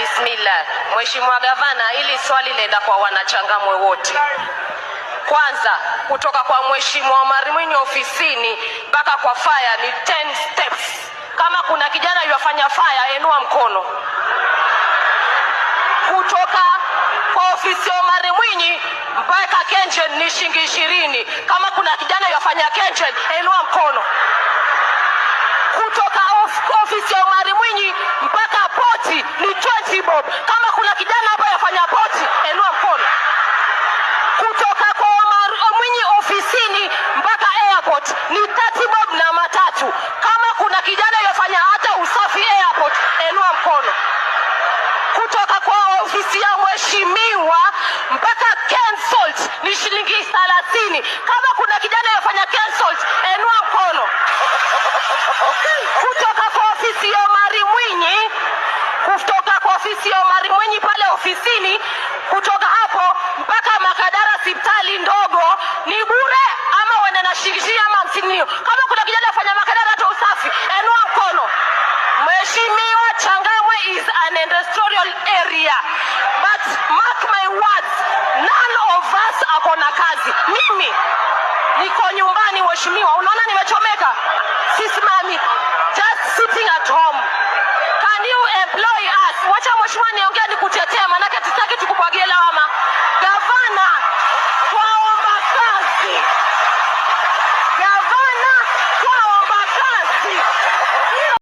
Bismillah. Mheshimiwa Gavana, hili swali lenda kwa wanachangamwe wote. Kwanza, kutoka kwa Mheshimiwa Omar Mwinyi ofisini mpaka kwa fire ni 10 steps. Kama kuna kijana yafanya fire, enua mkono. Kutoka kwa ofisi ya Omar Mwinyi mpaka Kengen ni shilingi 20. Kama kuna kijana yafanya Kengen, enua mkono. Kutoka ofisi ya Omar Mwinyi mpaka poti ni 20 bob. Kama kuna kijana hapa yafanya poti, enua mkono. Kutoka kwa Omar Mwinyi ofisini mpaka airport ni 30 bob na matatu. Kama kuna kijana yafanya hata usafi airport, enua mkono. Kutoka kwa ofisi ya mheshimiwa mpaka Kensalt ni shilingi 30. Kama kuna kijana yafanya Kensalt, enua mkono. Kutoka kwa ofisi ya Omar Mwinyi, pale ofisini, kutoka hapo mpaka Makadara hospitali ndogo ni bure ama wana na shilingi ama 50. Kama